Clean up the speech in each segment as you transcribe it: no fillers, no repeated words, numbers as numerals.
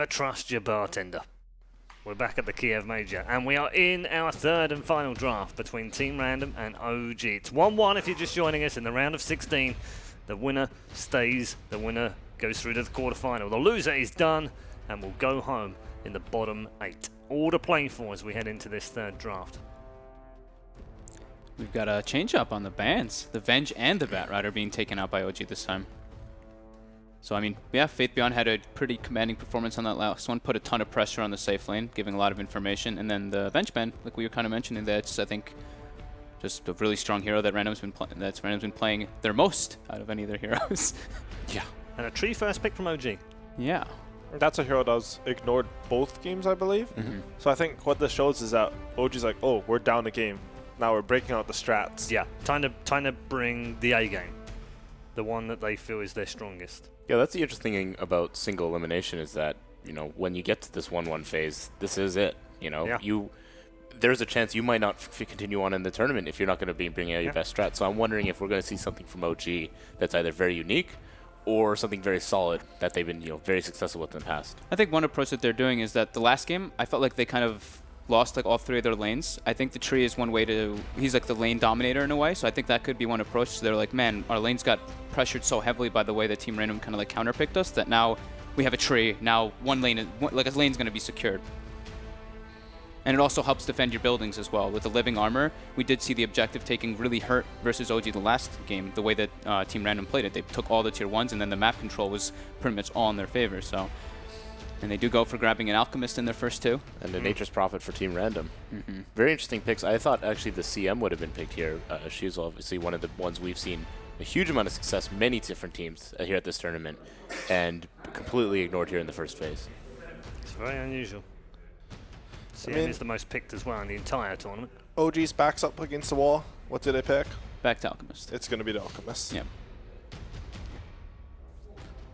Trust your bartender. We're back at the Kiev Major, and we are in our third and final draft between Team Random and OG. It's 1-1 if you're just joining us in the round of 16. The winner stays, the winner goes through to the quarterfinal. The loser is done and will go home in the bottom 8. All to play for as we head into this third draft. We've got a change up on the bans. The Venge and the Batrider being taken out by OG this time. So, I mean, yeah, Faith Beyond had a pretty commanding performance on that last one, put a ton of pressure on the safe lane, giving a lot of information. And then the Venge ban, like we were kind of mentioning, that's, I think, just a really strong hero that Random's been playing their most out of any of their heroes. Yeah. And a tree first pick from OG. Yeah. That's a hero that was ignored both games, I believe. So I think what this shows is that OG's like, oh, we're down the game. Now we're breaking out the strats. Yeah, time to bring the A game. The one that they feel is their strongest. Yeah, that's the interesting thing about single elimination is that, you know, when you get to this 1-1 phase, this is it. You know, there's a chance you might not continue on in the tournament if you're not going to be bringing out your best strat. So I'm wondering if we're going to see something from OG that's either very unique or something very solid that they've been, you know, very successful with in the past. I think one approach that they're doing is that the last game, I felt like they kind of lost like all three of their lanes. I think the tree is one way to, he's like the lane dominator in a way, so I think that could be one approach. So they're like, man, our lanes got pressured so heavily by the way that Team Random kind of like counterpicked us that now we have a tree, now one lane, like a lane's going to be secured. And it also helps defend your buildings as well. With the living armor, we did see the objective taking really hurt versus OG the last game, the way that Team Random played it. They took all the tier 1s and then the map control was pretty much all in their favor, so. And they do go for grabbing an Alchemist in their first two. And a Nature's Prophet for Team Random. Very interesting picks. I thought actually the CM would have been picked here. She's obviously one of the ones we've seen a huge amount of success, many different teams here at this tournament, and completely ignored here in the first phase. It's very unusual. CM is the most picked as well in the entire tournament. OG's backs up against the wall. What did they pick? Back to Alchemist. It's going to be the Alchemist. Yeah.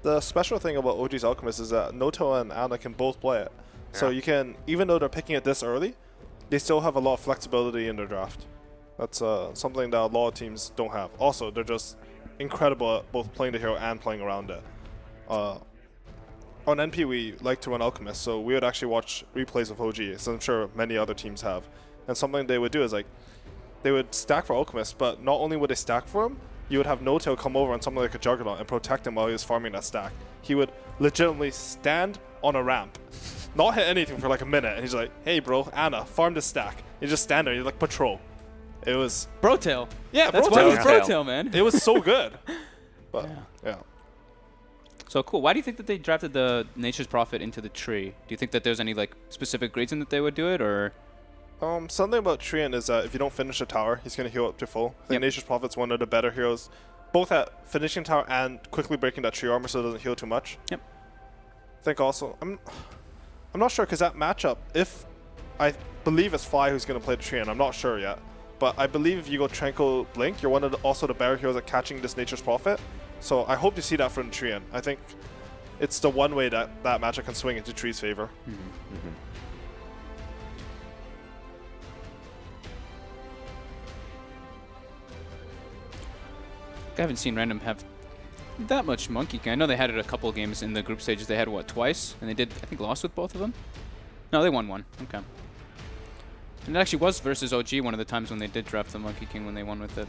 The special thing about OG's Alchemist is that Noto and Ana can both play it. So you can, even though they're picking it this early, they still have a lot of flexibility in their draft. That's something that a lot of teams don't have. Also, they're just incredible at both playing the hero and playing around it. On NP, we like to run Alchemist, so we would actually watch replays of OG, as I'm sure many other teams have. And something they would do is like, they would stack for Alchemist, but not only would they stack for him, you would have No-Tail come over on something like a Juggernaut and protect him while he was farming that stack. He would legitimately stand on a ramp, not hit anything for like a minute, and he's like, hey bro, Ana, farm this stack. You just stand there, you like patrol. It was... Brotail. Yeah, that's why it was Brotail, man. It was so good. But, yeah. So cool. Why do you think that they drafted the Nature's Prophet into the tree? Do you think that there's any like specific reason that they would do it, or...? Something about Treant is that if you don't finish a tower, he's going to heal up to full. I think Nature's Prophet's one of the better heroes, both at finishing tower and quickly breaking that tree armor so it doesn't heal too much. Yep. I think also, I'm not sure because that matchup, if I believe it's Fly who's going to play the Treant, I'm not sure yet. But I believe if you go Tranquil Blink, you're one of also the better heroes at catching this Nature's Prophet. So I hope to see that from Treant. I think it's the one way that that matchup can swing into Tree's favor. I haven't seen Random have that much Monkey King. I know they had it a couple of games in the group stages. They had, what, twice? And they did, I think, lost with both of them? No, they won one. Okay. And it actually was versus OG one of the times when they did draft the Monkey King when they won with it.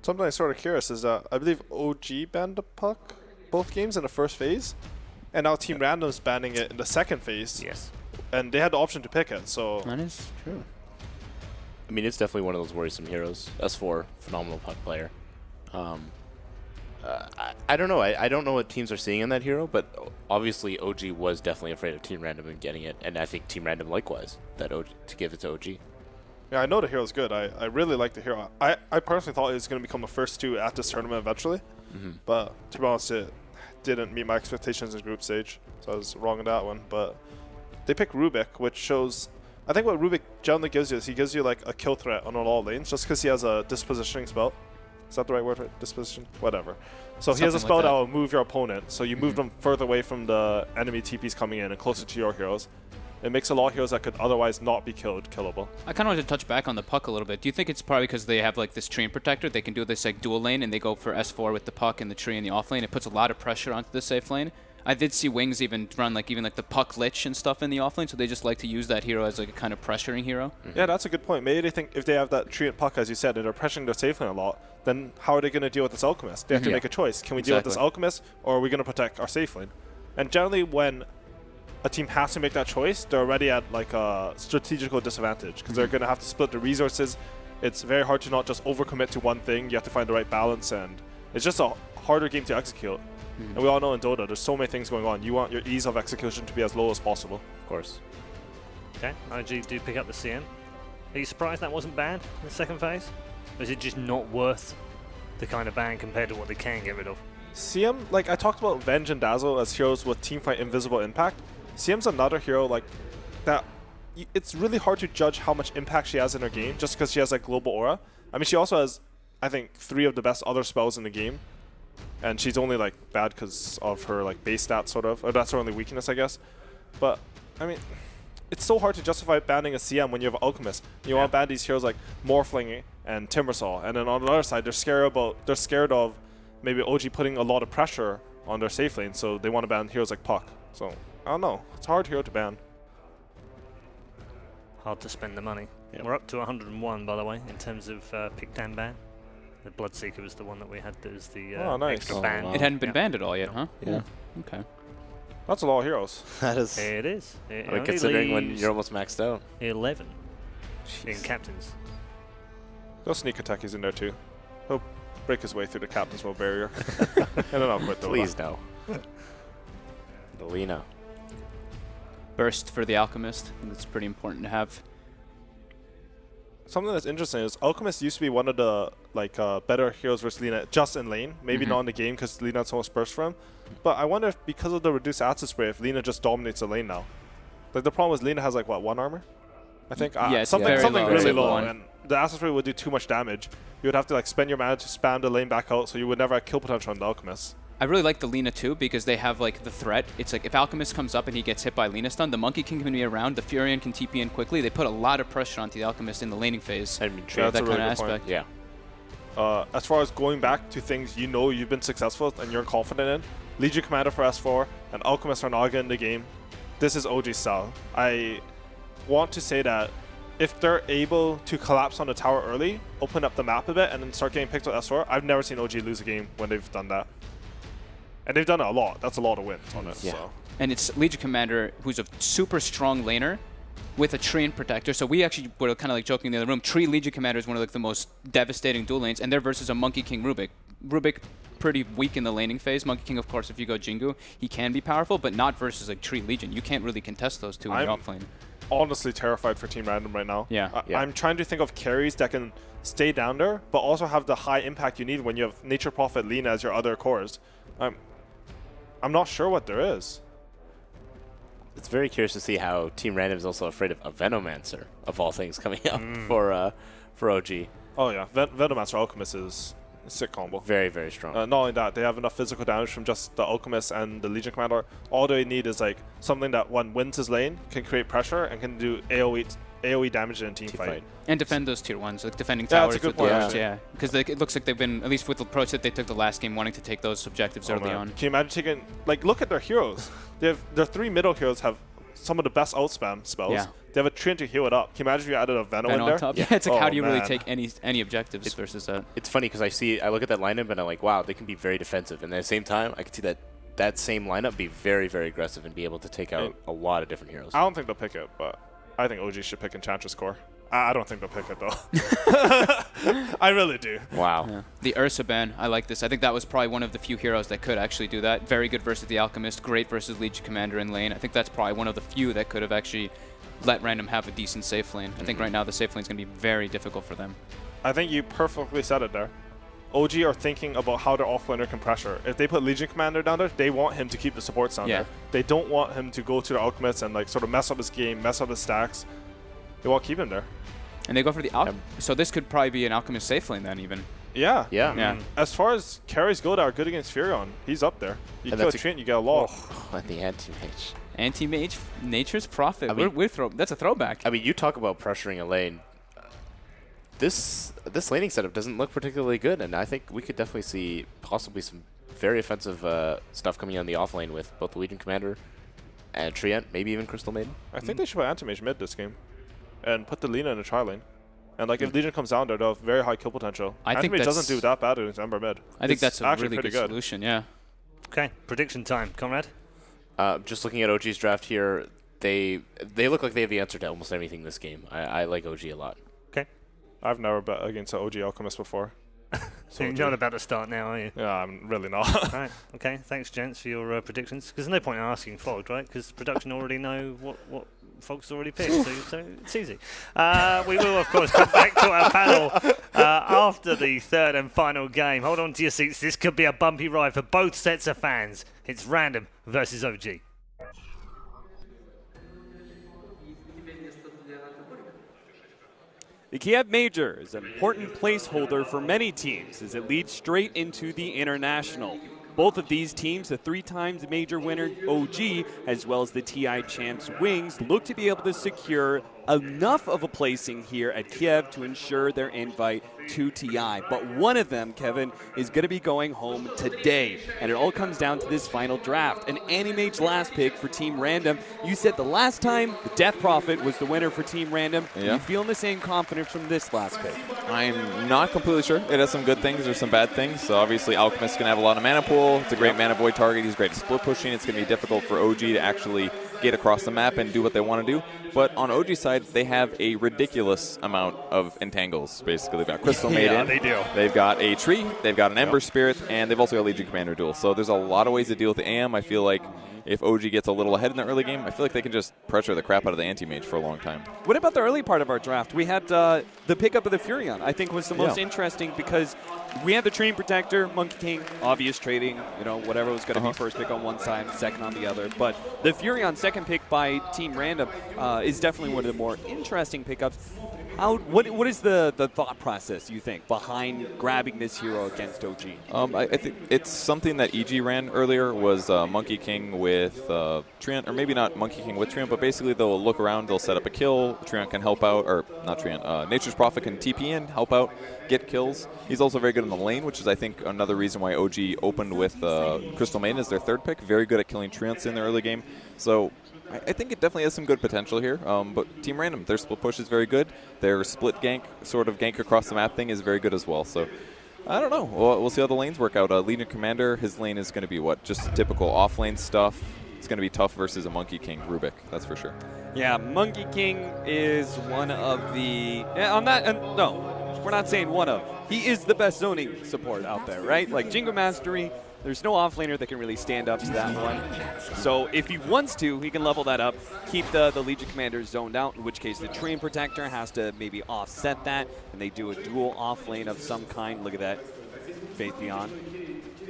Something I'm sort of curious is that I believe OG banned the puck both games in the first phase, and now Team Random's banning it in the second phase. Yes. And they had the option to pick it, so... That is true. I mean, it's definitely one of those worrisome heroes. S4, phenomenal puck player. I don't know. I don't know what teams are seeing in that hero, but obviously OG was definitely afraid of Team Random and getting it, and I think Team Random likewise, that OG, to give it to OG. Yeah, I know the hero's good. I really like the hero. I personally thought it was going to become the first two at this tournament eventually, but to be honest, it didn't meet my expectations in group stage, so I was wrong on that one. But they picked Rubik, which shows... I think what Rubik generally gives you is he gives you like a kill threat on all lanes, just because he has a dispositioning spell. Is that the right word? Disposition? Whatever. So he has a spell that will move your opponent, so you move them further away from the enemy TPs coming in and closer to your heroes. It makes a lot of heroes that could otherwise not be killable. I kind of wanted to touch back on the puck a little bit. Do you think it's probably because they have like this Treant Protector? They can do this like dual lane and they go for S4 with the puck and the tree in the off lane. It puts a lot of pressure onto the safe lane. I did see Wings even run like the puck lich and stuff in the offlane, so they just like to use that hero as like a kind of pressuring hero. Yeah, that's a good point. Maybe they think if they have that tree and puck, as you said, and they're pressuring their safe lane a lot, then how are they going to deal with this Alchemist? They have to make a choice. Can we deal with this Alchemist, or are we going to protect our safe lane? And generally, when a team has to make that choice, they're already at like a strategical disadvantage because they're going to have to split the resources. It's very hard to not just overcommit to one thing. You have to find the right balance, and it's just a harder game to execute. And we all know in Dota, there's so many things going on. You want your ease of execution to be as low as possible. Of course. Okay, OG do pick up the CM. Are you surprised that wasn't banned in the second phase? Or is it just not worth the kind of ban compared to what they can get rid of? CM, like I talked about Venge and Dazzle as heroes with teamfight invisible impact. CM's another hero like that. It's really hard to judge how much impact she has in her game just because she has like global aura. I mean, she also has, I think, 3 of the best other spells in the game. And she's only like bad because of her like base stats sort of, or that's her only weakness, I guess. But I mean, it's so hard to justify banning a CM when you have an Alchemist. You want to ban these heroes like Morphling and Timbersaw, and then on the other side, they're scared of maybe OG putting a lot of pressure on their safe lane, so they want to ban heroes like Puck. So I don't know, it's a hard hero to ban. Hard to spend the money. We're up to 101, by the way, in terms of picked and ban. The Bloodseeker was the one that we had as the extra ban. Wow. It hadn't been banned at all yet, huh? Yeah. Okay. That's a lot of heroes. That is. It is. It I mean, considering when you're almost maxed out. 11 in captains. Those sneak attack is in there too. He'll break his way through the captain's mode barrier. And then I'll quit Dota. Please no. The Lina. Burst for the Alchemist. I think that's pretty important to have. Something that's interesting is Alchemist used to be one of the like better heroes versus Lina just in lane. Maybe not in the game because Lina had so much burst from him. But I wonder if because of the reduced acid spray, if Lina just dominates the lane now. Like the problem is Lina has like what, 1 armor? I think Yeah, it's something low. really It's low, one. and the acid spray would do too much damage. You would have to like spend your mana to spam the lane back out, so you would never have kill potential on the Alchemist. I really like the Lina too because they have like the threat. It's like if Alchemist comes up and he gets hit by Lina stun, the Monkey King can be around, the Furion can TP in quickly. They put a lot of pressure onto the Alchemist in the laning phase. I mean, Yeah, that that's a kind really of good point. aspect. Yeah. As far as going back to things you know you've been successful and you're confident in, Legion Commander for S4 and Alchemist are Naga in the game. This is OG style. I want to say that if they're able to collapse on the tower early, open up the map a bit, and then start getting picked with S4, I've never seen OG lose a game when they've done that. And they've done it a lot. That's a lot of wins on it. Yeah. So. And it's Legion Commander, who's a super strong laner with a Tree and Protector. So we actually were kind of like joking in the other room. Tree Legion Commander is one of like the most devastating dual lanes, and they're versus a Monkey King Rubik. Rubik pretty weak in the laning phase. Monkey King, of course, if you go Jingu, he can be powerful, but not versus like Tree Legion. You can't really contest those two in the offlane. Honestly terrified for Team Random right now. Yeah. I'm trying to think of carries that can stay down there, but also have the high impact you need when you have Nature Prophet, Lina as your other cores. I'm not sure what there is. It's very curious to see how Team Random is also afraid of a Venomancer, of all things, coming up for OG. Oh yeah, Venomancer Alchemist is a sick combo. Very, very strong. Not only that, they have enough physical damage from just the Alchemist and the Legion Commander. All they need is like something that when wins his lane can create pressure and can do AoE damage in a team fight. And defend those tier 1s, like defending Yeah, towers. that's a good with point, those, actually. yeah, because it looks like they've been, at least with the approach that they took the last game, wanting to take those objectives early on. Can you imagine taking, like, look at their heroes. Their 3 middle heroes have some of the best outspam spells. Yeah. They have a Trin to heal it up. Can you imagine if you added a Venom in on there? top. Yeah, it's like how do you really man. take any objectives versus that? It's funny because I look at that lineup and I'm like, wow, they can be very defensive. And at the same time, I can see that same lineup be very, very aggressive and be able to take out a lot of different heroes. I don't think they'll pick it, but I think OG should pick Enchantress Core. I don't think they'll pick it, though. I really do. Wow. Yeah. The Ursa ban, I like this. I think that was probably one of the few heroes that could actually do that. Very good versus the Alchemist, great versus Legion Commander in lane. I think that's probably one of the few that could have actually let Random have a decent safe lane. I think right now the safe lane is going to be very difficult for them. I think you perfectly said it there. OG are thinking about how their offlaner can pressure. If they put Legion Commander down there, they want him to keep the supports down there. They don't want him to go to the Alchemist and like sort of mess up his game, mess up his stacks. They want to keep him there. And they go for the Alchemist. So this could probably be an Alchemist safe lane then even. Yeah. Yeah. As far as carries go that are good against Furion, he's up there. You And kill a that's Trent, you get a lot. Oh, at the anti-mage. Anti-mage, Nature's Prophet. I mean, that's a throwback. I mean, you talk about pressuring a lane. This laning setup doesn't look particularly good, and I think we could definitely see possibly some very offensive stuff coming on the off lane with both the Legion Commander and Treant, maybe even Crystal Maiden. I think they should put Anti-Mage mid this game and put the Lina in a tri lane. And like if Legion comes down there, they'll have very high kill potential. I think Anti-Mage doesn't do that bad against Ember mid. I think that's a actually really pretty good solution, yeah. Okay, prediction time. Conrad? Just looking at OG's draft here, they look like they have the answer to almost anything this game. I like OG a lot. Okay. I've never bet against an OG Alchemist before. So you're not about to start now, are you? Yeah, I'm really not. Right. Okay. Thanks, gents, for your predictions. Because there's no point in asking Fogged, right? Because production already know what Fogg's already picked, so it's easy. We will, of course, come back to our panel after the third and final game. Hold on to your seats. This could be a bumpy ride for both sets of fans. It's Random versus OG. The Kiev Major is an important placeholder for many teams as it leads straight into the International. Both of these teams, the 3-time major winner OG, as well as the TI champs Wings, look to be able to secure enough of a placing here at Kiev to ensure their invite to TI. But one of them, Kevin, is going to be going home today. And it all comes down to this final draft. An Anti-Mage last pick for Team Random. You said the last time the Death Prophet was the winner for Team Random. Yeah. Are you feeling the same confidence from this last pick? I'm not completely sure. It has some good things or some bad things. So obviously Alchemist can have a lot of mana pool. It's a great mana void target. He's great at split pushing. It's going to be difficult for OG to actually get across the map and do what they want to do. But on OG's side, they have a ridiculous amount of entangles, basically. They've got Crystal Maiden. Yeah, they do. They've got a tree. They've got an Ember Spirit. And they've also got Legion Commander duel. So there's a lot of ways to deal with the AM. I feel like if OG gets a little ahead in the early game, I feel like they can just pressure the crap out of the Anti-Mage for a long time. What about the early part of our draft? We had the pickup of the Furion, I think was the most interesting because we had the Train Protector, Monkey King, obvious trading, whatever was going to be first pick on one side, second on the other. But the Furion, second pick by Team Random, is definitely one of the more interesting pickups. What is the thought process, you think, behind grabbing this hero against OG? I think it's something that EG ran earlier was Monkey King with Treant, or maybe not Monkey King with Treant, but basically they'll look around, they'll set up a kill, Treant can help out, or not Treant, Nature's Prophet can TP in, help out, get kills. He's also very good in the lane, which is I think another reason why OG opened with Crystal Maiden as their third pick. Very good at killing Treants in the early game. So I think it definitely has some good potential here, but Team Random, their split push is very good. Their split gank, sort of gank across the map thing is very good as well. So I don't know. We'll see how the lanes work out. Legion Commander, his lane is going to be what? Just typical off-lane stuff. It's going to be tough versus a Monkey King, Rubik, that's for sure. Yeah, Monkey King is one of the... no, we're not saying one of. He is the best zoning support out there, right? Like Jingo Mastery, there's no offlaner that can really stand up to that one. So if he wants to, he can level that up, keep the Legion Commander zoned out, in which case the Train Protector has to maybe offset that, and they do a dual offlane of some kind. Look at that. Faith Beyond.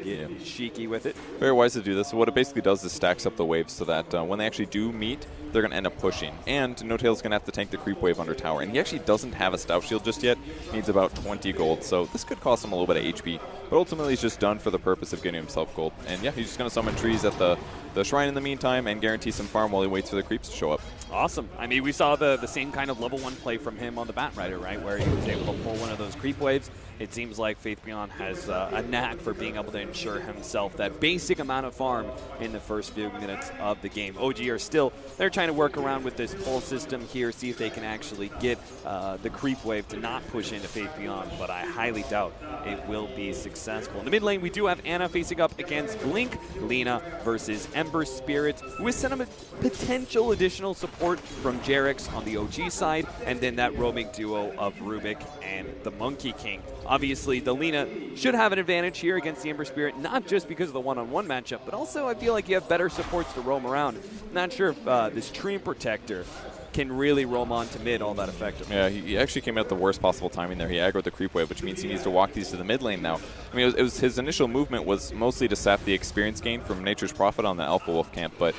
Yeah, cheeky with it. Very wise to do this. So what it basically does is stacks up the waves so that when they actually do meet, they're going to end up pushing. And No Tail's going to have to tank the creep wave under tower. And he actually doesn't have a Stout Shield just yet. He needs about 20 gold. So this could cost him a little bit of HP. But ultimately, he's just done for the purpose of getting himself gold. And yeah, he's just going to summon trees at the shrine in the meantime and guarantee some farm while he waits for the creeps to show up. Awesome. I mean, we saw the same kind of level 1 play from him on the Bat Rider, right? Where he was able to pull one of those creep waves. It seems like Faith Beyond has a knack for being able to ensure himself that basic amount of farm in the first few minutes of the game. OG are still, they're trying to work around with this pull system here, see if they can actually get the creep wave to not push into Faith Beyond, but I highly doubt it will be successful. In the mid lane, we do have Ana facing up against Blink, Lina versus Ember Spirit, with some potential additional support from Jerix on the OG side, and then that roaming duo of Rubik and the Monkey King. Obviously, the Lina should have an advantage here against the Ember Spirit, not just because of the one-on-one matchup, but also I feel like you have better supports to roam around. Not sure if this Train Protector can really roam on to mid all that effectively. Yeah, he actually came out the worst possible timing there. He aggroed the creep wave, which means he needs to walk these to the mid lane now. I mean, it was his initial movement was mostly to sap the experience gain from Nature's Prophet on the Alpha Wolf camp, but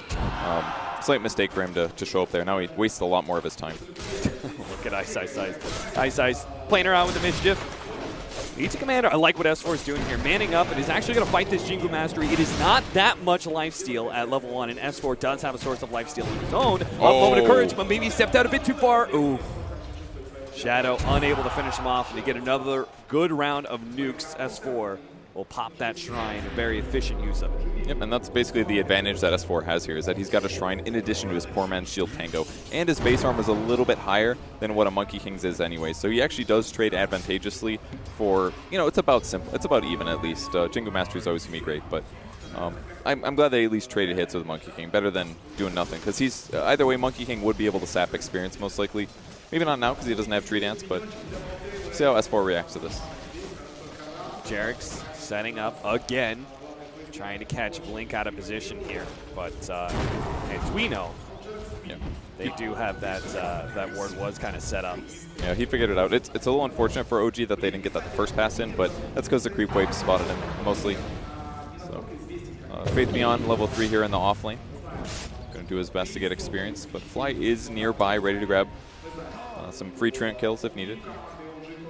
slight mistake for him to show up there. Now he wastes a lot more of his time. Look at Ice playing around with the mischief. Each commander, I like what S4 is doing here. Manning up and is actually going to fight this Jingu Mastery. It is not that much lifesteal at level 1, and S4 does have a source of lifesteal of his own. Moment of courage, but maybe he stepped out a bit too far. Ooh. Shadow unable to finish him off, and they get another good round of nukes. S4 will pop that shrine, a very efficient use of it. Yep, and that's basically the advantage that S4 has here, is that he's got a shrine in addition to his poor man's shield Tango, and his base armor is a little bit higher than what a Monkey King's is anyway, so he actually does trade advantageously for, you know, it's about simple, it's about even at least. Jingu Mastery is always going to be great, but I'm glad they at least traded hits with Monkey King, better than doing nothing, because he's, either way, Monkey King would be able to sap experience most likely. Maybe not now because he doesn't have Tree Dance, but see how S4 reacts to this. Jerix setting up again, trying to catch Blink out of position here, but as we know, they do have that that ward was kind of set up. Yeah, he figured it out. It's a little unfortunate for OG that they didn't get that the first pass in, but that's because the creep wave spotted him mostly. So Faith Beyond level 3 here in the off lane. Going to do his best to get experience, but Fly is nearby, ready to grab some free Treant kills if needed.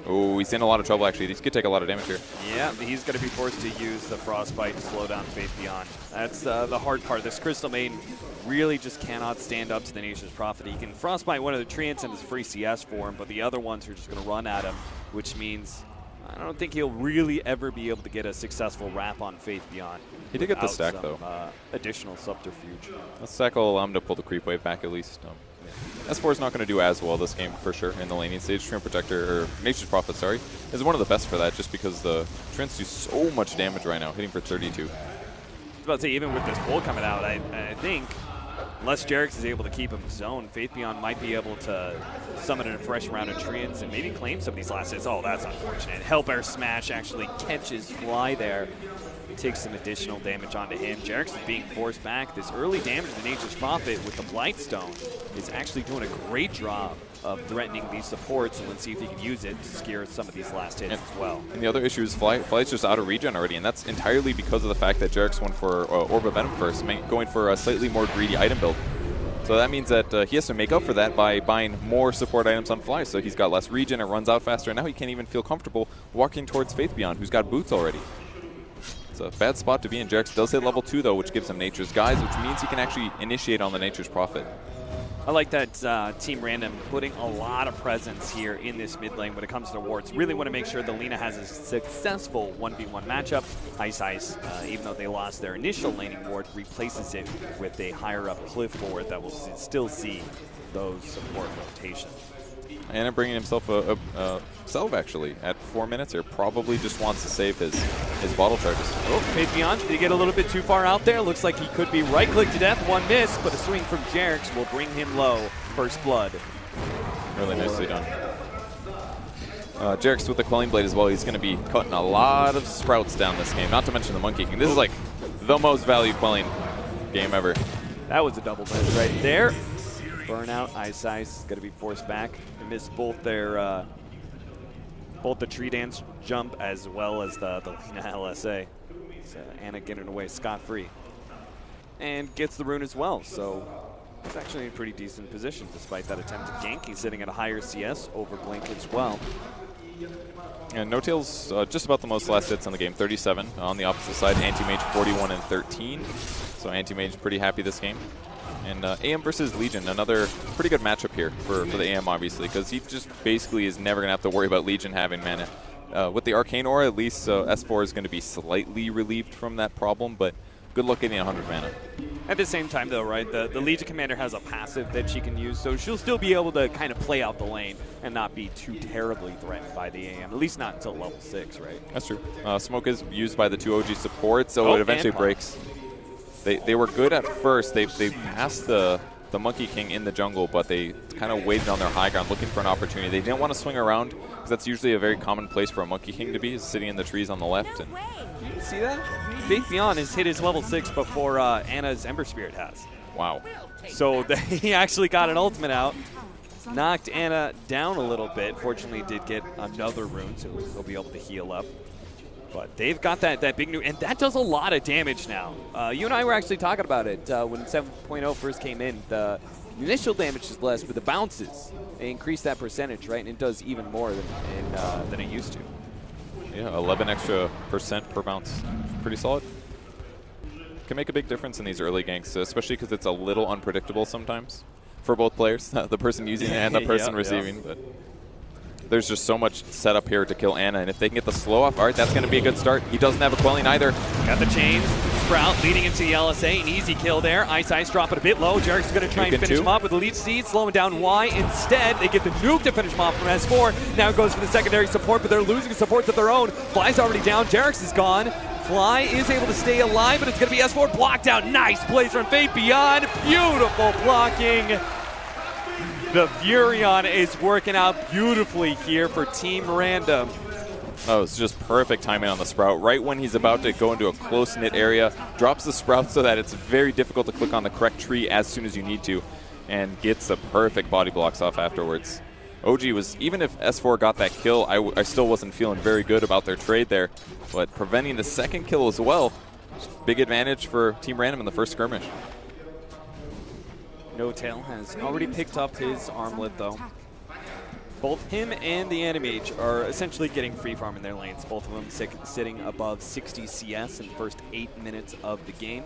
Oh, he's in a lot of trouble actually. He could take a lot of damage here. Yeah, he's going to be forced to use the Frostbite to slow down Faith Beyond. That's the hard part. This Crystal Maiden really just cannot stand up to the Nature's Prophet. He can Frostbite one of the Treants and his free CS for him, but the other ones are just going to run at him, which means I don't think he'll really ever be able to get a successful wrap on Faith Beyond. He did get the stack though. Additional subterfuge. The stack will allow him to pull the creep wave back at least. S4 is not going to do as well this game for sure in the laning stage. Treant Protector, or Nature's Prophet, sorry, is one of the best for that just because the Treants do so much damage right now, hitting for 32. I was about to say, even with this pull coming out, I think unless Jerix is able to keep him zoned, Faith Beyond might be able to summon a fresh round of Treants and maybe claim some of these last hits. Oh, that's unfortunate. Help Air Smash actually catches Fly there. Takes some additional damage onto him. Jerix is being forced back. This early damage to Nature's Prophet with the Blightstone is actually doing a great job of threatening these supports, and let's see if he can use it to scare some of these last hits as well. And the other issue is Fly's just out of regen already, and that's entirely because of the fact that Jerix went for Orb of Venom first, going for a slightly more greedy item build. So that means that he has to make up for that by buying more support items on Fly, so he's got less regen, it runs out faster, and now he can't even feel comfortable walking towards Faith Beyond, who's got boots already. It's a bad spot to be in. Jerix does hit level 2 though, which gives him Nature's Guise, which means he can actually initiate on the Nature's Prophet. I like that Team Random putting a lot of presence here in this mid lane when it comes to wards. Really want to make sure that Lina has a successful 1v1 matchup. Ice, even though they lost their initial laning ward, replaces it with a higher up cliff ward that will still see those support rotations. And bringing himself a salve actually at 4 minutes here. Probably just wants to save his bottle charges. Oh, Faith Beyond, did he get a little bit too far out there? Looks like he could be right-click to death. One miss, but a swing from Jerix will bring him low. First blood. Really nicely done. Jerix with the Quelling Blade as well. He's going to be cutting a lot of sprouts down this game, not to mention the Monkey King. This is like the most valued Quelling game ever. That was a double miss right there. Burnout, Ice going to be forced back. They missed both their both the Tree Dance jump as well as the Lina LSA. So Anna getting away scot-free. And gets the rune as well, so he's actually in a pretty decent position despite that attempted gank. He's sitting at a higher CS over Blink as well. And No Tail's just about the most last hits in the game, 37. On the opposite side, Anti-Mage 41 and 13. So Anti-Mage pretty happy this game. And AM versus Legion, another pretty good matchup here for the AM, obviously, because he just basically is never going to have to worry about Legion having mana. With the Arcane Aura, at least S4 is going to be slightly relieved from that problem, but good luck getting 100 mana. At the same time, though, right, the Legion Commander has a passive that she can use, so she'll still be able to kind of play out the lane and not be too terribly threatened by the AM, at least not until level 6, right? That's true. Smoke is used by the 2 OG supports, so it eventually breaks. They were good at first. They passed the Monkey King in the jungle, but they kind of waited on their high ground looking for an opportunity. They didn't want to swing around because that's usually a very common place for a Monkey King to be, is sitting in the trees on the left. And you see that? Faith Beyond has hit his level 6 before Anna's Ember Spirit has. Wow. So he actually got an ultimate out, knocked Anna down a little bit. Fortunately, did get another rune, so he'll be able to heal up. But they've got that big new, and that does a lot of damage now. You and I were actually talking about it when 7.0 first came in. The initial damage is less, but the bounces, they increase that percentage, right? And it does even more than it used to. Yeah, 11 extra % per bounce. Pretty solid. Can make a big difference in these early ganks, especially because it's a little unpredictable sometimes for both players, the person using it and the person receiving. But there's just so much setup here to kill Ana, and if they can get the slow off, all right, that's going to be a good start. He doesn't have a quelling either. Got the chains. Sprout leading into the LSA. An easy kill there. Ice drop it a bit low. Jarek's going to try and finish him off with the lead seed, slowing down Y. Instead, they get the nuke to finish him off from S4. Now it goes for the secondary support, but they're losing supports of their own. Fly's already down. Jarek's is gone. Fly is able to stay alive, but it's going to be S4 blocked out. Nice plays from Fate Beyond. Beautiful blocking. The Furion is working out beautifully here for Team Random. Oh, it's just perfect timing on the Sprout. Right when he's about to go into a close-knit area, drops the Sprout so that it's very difficult to click on the correct tree as soon as you need to, and gets the perfect body blocks off afterwards. OG was, even if S4 got that kill, I still wasn't feeling very good about their trade there, but preventing the second kill as well, big advantage for Team Random in the first skirmish. No Tail has already picked up his armlet, though. Both him and the Animage are essentially getting free farm in their lanes. Both of them sitting above 60 CS in the first 8 minutes of the game.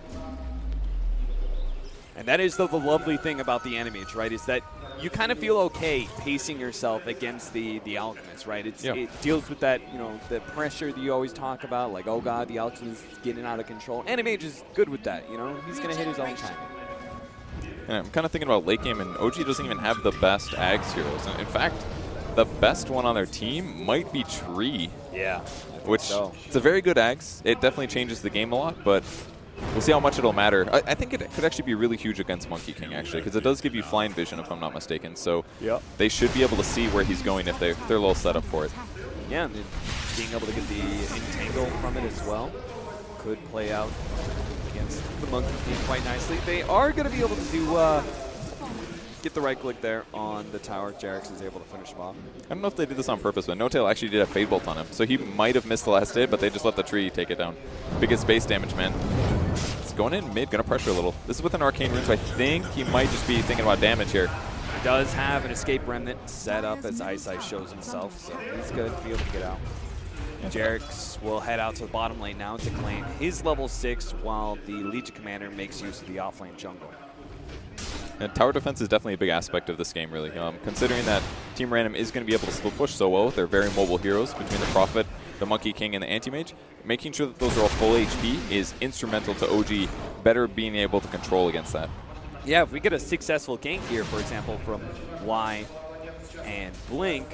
And that is the lovely thing about the Animage, right? Is that you kind of feel okay pacing yourself against the Alchemist, right? It deals with that, you know, the pressure that you always talk about, like, oh god, the Alchemist is getting out of control. Animage is good with that, you know? He's going to hit his own time. And I'm kind of thinking about late game, and OG doesn't even have the best Ags heroes. In fact, the best one on their team might be Tree. Yeah. Which, it's a very good Ags. It definitely changes the game a lot, but we'll see how much it'll matter. I think it could actually be really huge against Monkey King, actually, because it does give you flying vision, if I'm not mistaken. So they should be able to see where he's going if they're a little set up for it. Yeah, and being able to get the entangle from it as well could play out against the Monkey King quite nicely. They are going to be able to get the right click there on the tower. Jarek's is able to finish him off. I don't know if they did this on purpose, but No-Tail actually did a Fade Bolt on him. So he might have missed the last hit, but they just let the tree take it down. Biggest base damage, man. It's going in mid, going to pressure a little. This is with an Arcane Rune, so I think he might just be thinking about damage here. He does have an Escape Remnant set up as Ice shows himself, so he's good to be able to get out. Jarek's will head out to the bottom lane now to claim his level 6 while the Legion Commander makes use of the offlane jungle. And tower defense is definitely a big aspect of this game, really. Considering that Team Random is going to be able to split push so well with their very mobile heroes between the Prophet, the Monkey King, and the Anti-Mage, making sure that those are all full HP is instrumental to OG better being able to control against that. Yeah, if we get a successful gank here, for example, from Y and Blink,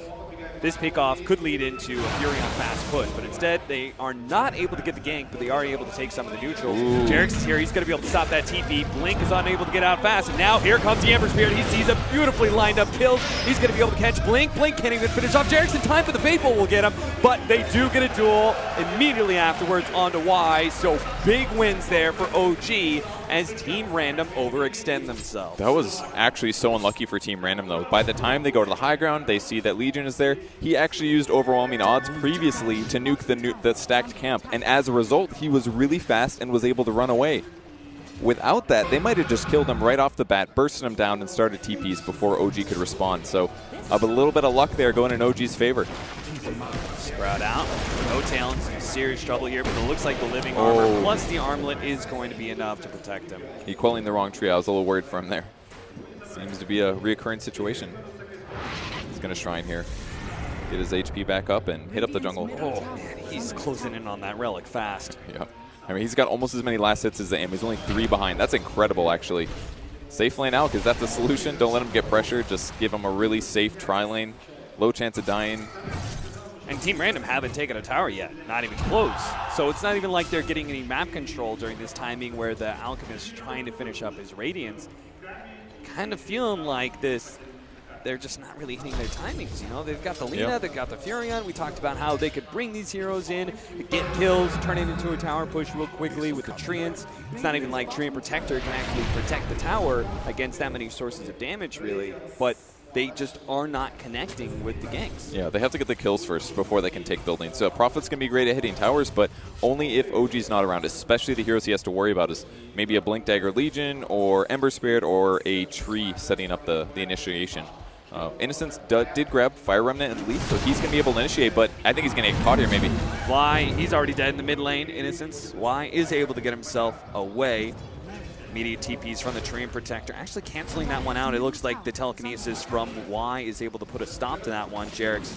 this pickoff could lead into a Furion fast push, but instead they are not able to get the gank, but they are able to take some of the neutrals. Jarek's is here. He's going to be able to stop that TP. Blink is unable to get out fast, and now here comes the Ember Spirit. He sees a beautifully lined up kills. He's going to be able to catch Blink. Blink can't even finish off. Jarek's in time, but the Faithful will get him, but they do get a duel immediately afterwards onto Y, so big wins there for OG as Team Random overextend themselves. That was actually so unlucky for Team Random, though. By the time they go to the high ground, they see that Legion is there. He actually used overwhelming odds previously to nuke the stacked camp, and as a result, he was really fast and was able to run away. Without that, they might have just killed him right off the bat, bursted him down, and started TPs before OG could respond. So a little bit of luck there going in OG's favor. Sprout out. No-Tail in some serious trouble here, but it looks like the living armor plus the armlet is going to be enough to protect him. He quelling the wrong tree. I was a little worried for him there. Seems to be a reoccurring situation. He's going to Shrine here. Get his HP back up and hit up the jungle. Oh, man, he's closing in on that relic fast. Yeah. I mean, he's got almost as many last hits as the Am. He's only 3 behind. That's incredible, actually. Safe lane out, because that's the solution. Don't let him get pressure. Just give him a really safe tri-lane. Low chance of dying. And Team Random haven't taken a tower yet. Not even close. So it's not even like they're getting any map control during this timing where the Alchemist is trying to finish up his Radiance. Kind of feeling like this, they're just not really hitting their timings, you know? They've got the Lina, they've got the Furion. We talked about how they could bring these heroes in, get kills, turn it into a tower push real quickly with the Treants. It's not even like Treant Protector can actually protect the tower against that many sources of damage, really. But they just are not connecting with the ganks. Yeah, they have to get the kills first before they can take buildings. So Prophet's going to be great at hitting towers, but only if OG's not around, especially the heroes he has to worry about is maybe a Blink Dagger Legion or Ember Spirit or a tree setting up the initiation. Innocence did grab Fire Remnant at least, so he's going to be able to initiate, but I think he's going to get caught here maybe. Y, he's already dead in the mid lane. Innocence, Y is able to get himself away. Immediate TPs from the Treant Protector, actually canceling that one out. It looks like the telekinesis from Y is able to put a stop to that one. Jerix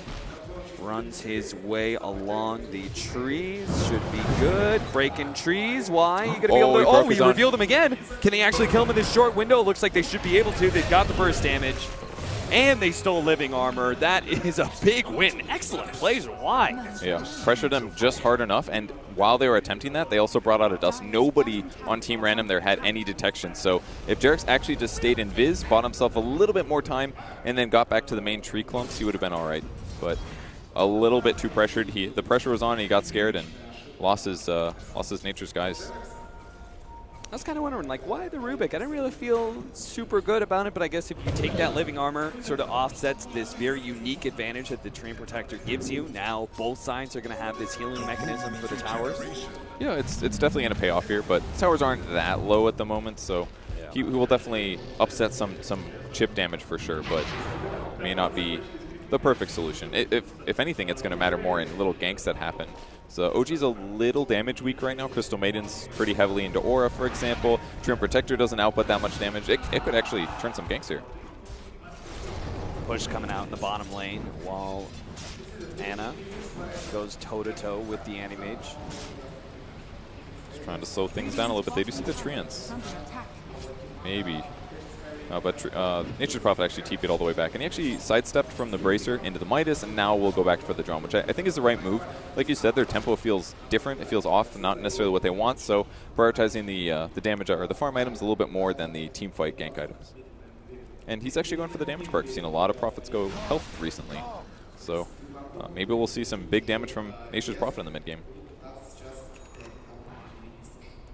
runs his way along the trees. Should be good. Breaking trees. Why? You gonna be able to? Oh, he revealed him again. Can they actually kill him in this short window? It looks like they should be able to. They've got the burst damage. And they stole living armor. That is a big win. Excellent plays. Why? Yeah, pressured them just hard enough. And while they were attempting that, they also brought out a dust. Nobody on Team Random there had any detection. So if Jerix actually just stayed in Viz, bought himself a little bit more time, and then got back to the main tree clumps, he would have been all right. But a little bit too pressured. The pressure was on, and he got scared and lost his Nature's guys. I was kind of wondering, like, why the Rubik? I didn't really feel super good about it, but I guess if you take that living armor, sort of offsets this very unique advantage that the Treant Protector gives you. Now both sides are going to have this healing mechanism for the towers. Yeah, it's definitely going to pay off here, but the towers aren't that low at the moment, so he will definitely upset some chip damage for sure, but may not be the perfect solution. If anything, it's going to matter more in little ganks that happen. So OG's a little damage weak right now. Crystal Maiden's pretty heavily into Aura, for example. Treant Protector doesn't output that much damage. It could actually turn some ganks here. Push coming out in the bottom lane while Anna goes toe-to-toe with the Anti-Mage. Just trying to slow things down a little bit. They do see the Treants. Maybe. But Nature's Prophet actually TP'd all the way back. And he actually sidestepped from the Bracer into the Midas, and now we'll go back for the Drum, which I think is the right move. Like you said, their tempo feels different. It feels off, not necessarily what they want. So prioritizing the damage or the farm items a little bit more than the team fight gank items. And he's actually going for the damage perk. I've seen a lot of Prophets go health recently. So maybe we'll see some big damage from Nature's Prophet in the mid game.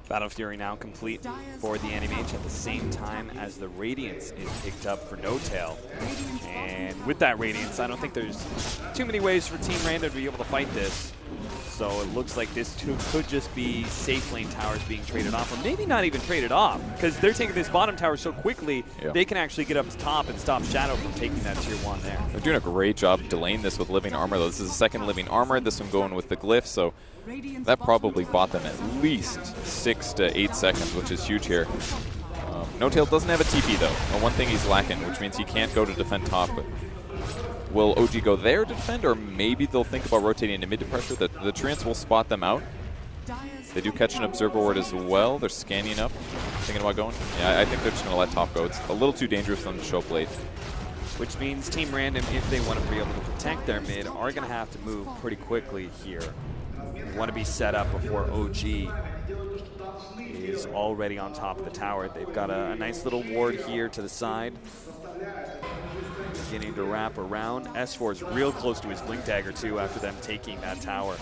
Battle Fury now complete for the Anti-Mage at the same time as the Radiance is picked up for No Tail. And with that Radiance, I don't think there's too many ways for Team Random to be able to fight this. So it looks like this could just be safe lane towers being traded off, or maybe not even traded off, because they're taking this bottom tower so quickly, they can actually get up to top and stop Shadow from taking that tier 1 there. They're doing a great job delaying this with living armor, though. This is the second living armor, this one going with the glyph, so that probably bought them at least 6 to 8 seconds, which is huge here. No Tail doesn't have a TP, though. And one thing he's lacking, which means he can't go to defend top. But will OG go there to defend, or maybe they'll think about rotating into mid to pressure? The Treants will spot them out. They do catch an Observer Ward as well. They're scanning up, thinking about going. Yeah, I think they're just going to let top go. It's a little too dangerous for them to show up late. Which means Team Random, if they want to be able to protect their mid, are going to have to move pretty quickly here. We want to be set up before OG is already on top of the tower. They've got a nice little ward here to the side. Beginning to wrap around. S4 is real close to his Blink Dagger too after them taking that tower.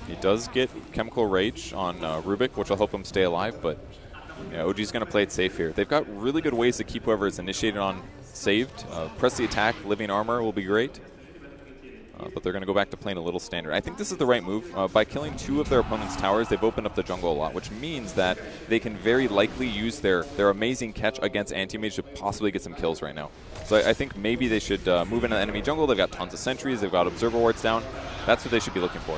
He does get Chemical Rage on Rubik, which will help him stay alive, but yeah, OG's going to play it safe here. They've got really good ways to keep whoever is initiated on saved. Press the attack, living armor will be great. But they're going to go back to playing a little standard. I think this is the right move. By killing 2 of their opponent's towers, they've opened up the jungle a lot, which means that they can very likely use their amazing catch against Anti-Mage to possibly get some kills right now. So I think maybe they should move into the enemy jungle. They've got tons of sentries. They've got Observer Wards down. That's what they should be looking for.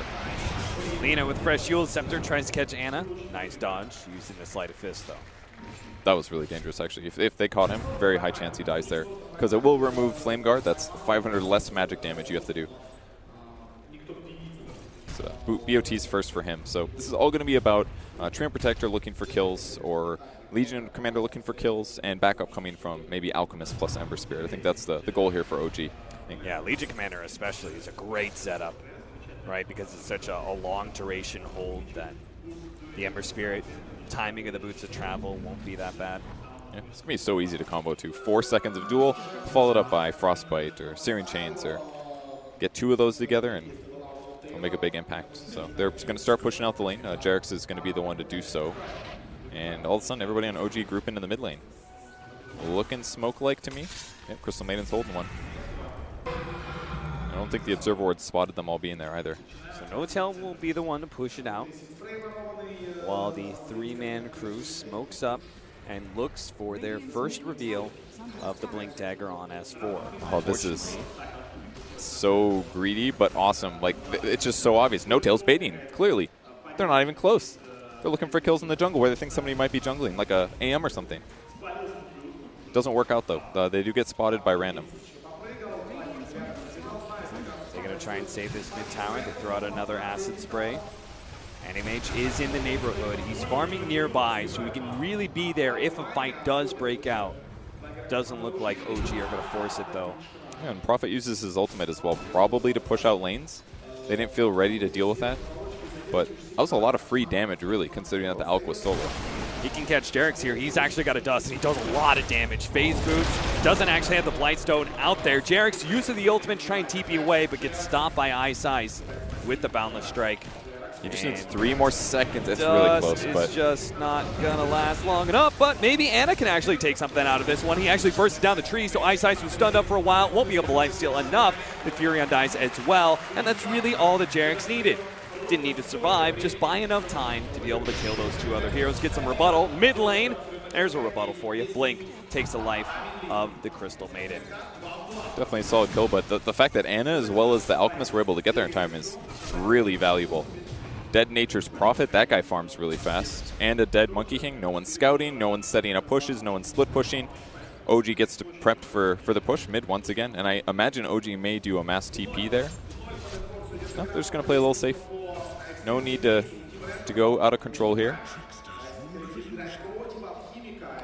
Lina with fresh Yule. Scepter tries to catch Anna. Nice dodge using the Sleight of Fist, though. That was really dangerous, actually. If they caught him, very high chance he dies there. Because it will remove Flame Guard. That's 500 less magic damage you have to do. So BOT's first for him. So this is all going to be about Treant Protector looking for kills, or Legion Commander looking for kills, and backup coming from maybe Alchemist plus Ember Spirit. I think that's the goal here for OG. Yeah, Legion Commander especially is a great setup, right? Because it's such a long duration hold that the Ember Spirit timing of the Boots of Travel won't be that bad. Yeah, it's going to be so easy to combo too. 4 seconds of duel, followed up by Frostbite or Searing Chains, or get 2 of those together and it'll make a big impact. So they're going to start pushing out the lane. Jerix is going to be the one to do so. And all of a sudden, everybody on OG group into the mid lane. Looking smoke-like to me. Yep, Crystal Maiden's holding one. I don't think the Observer Ward spotted them all being there either. So No Tail will be the one to push it out, while the 3-man crew smokes up and looks for their first reveal of the Blink Dagger on S4. Oh, this is so greedy, but awesome. Like, it's just so obvious. No Tail's baiting, clearly. They're not even close. they're looking for kills in the jungle where they think somebody might be jungling, like a AM or something. Doesn't work out though. They do get spotted by random. They're going to try and save this mid tower. They throw out another acid spray. Animage is in the neighborhood. He's farming nearby, so he can really be there if a fight does break out. Doesn't look like OG are going to force it though. Yeah, and Prophet uses his ultimate as well, probably to push out lanes. They didn't feel ready to deal with that. But that was a lot of free damage, really, considering that the Alk was solo. He can catch Jerix here. He's actually got a dust, and he does a lot of damage. Phase boots, doesn't actually have the Blightstone out there. Jerix uses the ultimate to try and TP away, but gets stopped by Ice Ice with the Boundless Strike. He just needs 3 more seconds. It's really close, but it's just not gonna last long enough. But maybe Anna can actually take something out of this one. He actually bursts down the tree, so Ice Ice was stunned up for a while. Won't be able to lifesteal enough. The Furion dies as well, and that's really all that Jerix needed. Didn't need to survive, just buy enough time to be able to kill those 2 other heroes. Get some rebuttal. Mid lane, there's a rebuttal for you. Blink takes the life of the Crystal Maiden. Definitely a solid kill, but the fact that Anna as well as the Alchemist were able to get there in time is really valuable. Dead Nature's Prophet, that guy farms really fast. And a dead Monkey King, no one's scouting, no one's setting up pushes, no one's split pushing. OG gets to prepped for the push mid once again, and I imagine OG may do a mass TP there. No, they're just going to play a little safe. No need to go out of control here.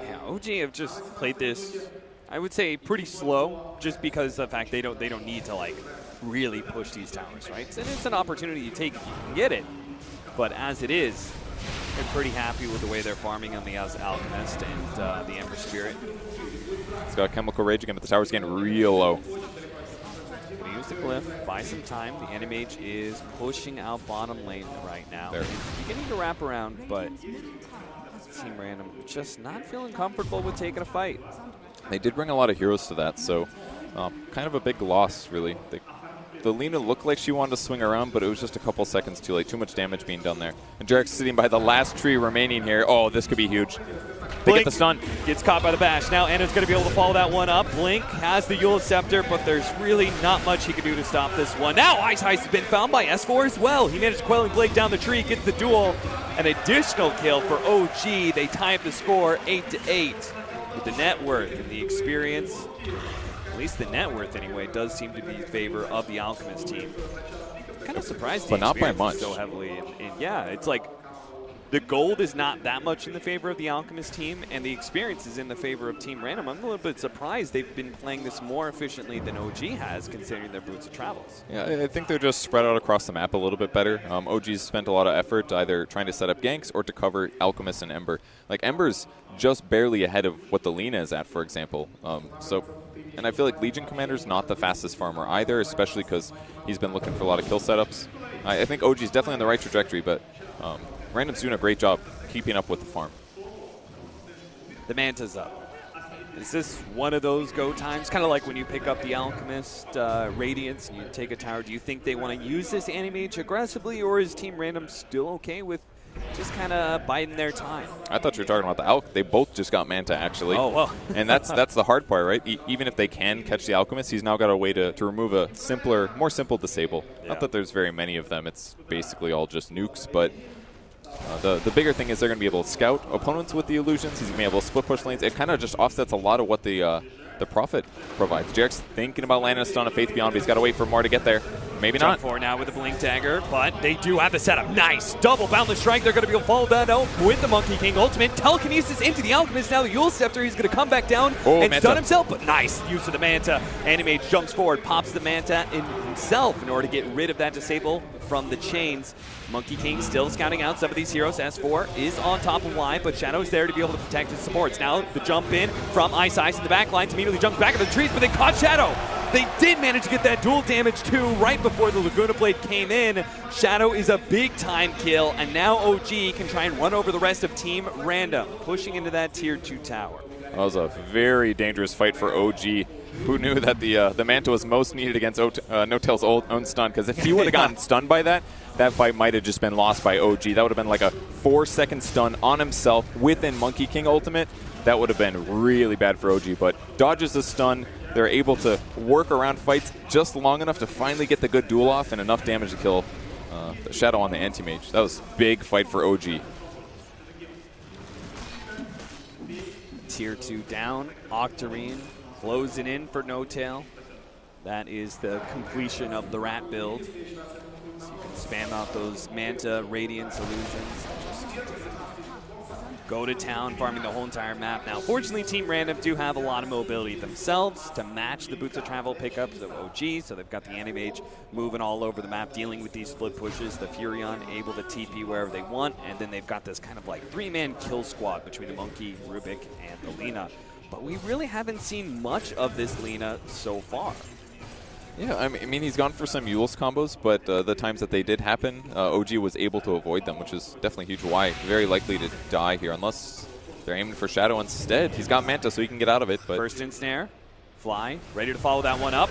Yeah, OG have just played this, I would say, pretty slow, just because of the fact they don't need to like really push these towers, right? And it's an opportunity you take if you can get it. But as it is, they're pretty happy with the way they're farming on the Alchemist and the Ember Spirit. It's got Chemical Rage again, but the tower's getting real low. Gonna use the glyph, buy some time. The Animage is pushing out bottom lane right now. There. Beginning to wrap around, but Team Random just not feeling comfortable with taking a fight. They did bring a lot of heroes to that, so kind of a big loss, really. The Lina looked like she wanted to swing around, but it was just a couple seconds too late. Too much damage being done there. And Jerix sitting by the last tree remaining here. Oh, this could be huge. They get the stun. Gets caught by the bash. Now Anna's going to be able to follow that one up. Blink has the Eul Scepter, but there's really not much he can do to stop this one. Now Ice Ice has been found by S4 as well. He managed to Quelling Blade down the tree, gets the duel. An additional kill for OG. They tie up the score 8-8. With the net worth and the experience, at least the net worth anyway, does seem to be in favor of the Alchemist team. Kind of surprised, but not by much. So heavily, yeah, it's like the gold is not that much in the favor of the Alchemist team, and the experience is in the favor of Team Random. I'm a little bit surprised they've been playing this more efficiently than OG has, considering their boots of travels. Yeah, I think they're just spread out across the map a little bit better. OG's spent a lot of effort either trying to set up ganks or to cover Alchemist and Ember. Like, Ember's just barely ahead of what the Lina is at, for example. And I feel like Legion Commander's not the fastest farmer either, especially because he's been looking for a lot of kill setups. I think OG's definitely on the right trajectory, but Random's doing a great job keeping up with the farm. The Manta's up. Is this one of those go times? Kind of like when you pick up the Alchemist Radiance and you take a tower. Do you think they want to use this Animage aggressively, or is Team Random still okay with just kind of biding their time? I thought you were talking about the Alch. They both just got Manta, actually. Oh, well. And that's the hard part, right? Even if they can catch the Alchemist, he's now got a way to remove a more simple disable. Yeah. Not that there's very many of them. It's basically all just nukes, but the bigger thing is they're going to be able to scout opponents with the illusions. He's going to be able to split push lanes. It kind of just offsets a lot of what the Prophet provides. Jerix thinking about landing a stun of Faith Beyond, but he's got to wait for more to get there. Maybe not. Jump for now with the Blink Dagger, but they do have the setup. Nice. Double Boundless Strike. They're going to be able to follow that out with the Monkey King ultimate. Telekinesis into the Alchemist. Now the Eul Scepter. He's going to come back down and stun himself, but nice use of the Manta. Animage jumps forward, pops the Manta in himself in order to get rid of that disable from the chains. Monkey King still scouting out some of these heroes. S4 is on top of Y, but Shadow's there to be able to protect his supports. Now the jump in from Ice Ice in the back line. Immediately jumps back into the trees, but they caught Shadow. They did manage to get that dual damage too right before the Laguna Blade came in. Shadow is a big time kill, and now OG can try and run over the rest of Team Random, pushing into that tier 2 tower. That was a very dangerous fight for OG. Who knew that the Manta was most needed against No-Tail's own stun? Because if he would have gotten stunned by that fight might have just been lost by OG. That would have been like a 4-second stun on himself within Monkey King ultimate. That would have been really bad for OG, but dodges the stun. They're able to work around fights just long enough to finally get the good duel off and enough damage to kill the Shadow on the Anti-Mage. That was a big fight for OG. Tier 2 down. Octarine closing in for No Tail. That is the completion of the rat build. So you can spam out those Manta, Radiance, Illusions. Just go to town, farming the whole entire map. Now, fortunately, Team Random do have a lot of mobility themselves to match the Boots of Travel pickups of OG, so they've got the Anti-Mage moving all over the map, dealing with these split pushes, the Furion able to TP wherever they want, and then they've got this kind of like three-man kill squad between the Monkey, Rubik, and the Lina. But we really haven't seen much of this Lina so far. Yeah, I mean, he's gone for some Yules combos, but the times that they did happen, OG was able to avoid them, which is definitely huge. Why? Very likely to die here, unless they're aiming for Shadow instead. He's got Manta, so he can get out of it. But first in snare, Fly, ready to follow that one up.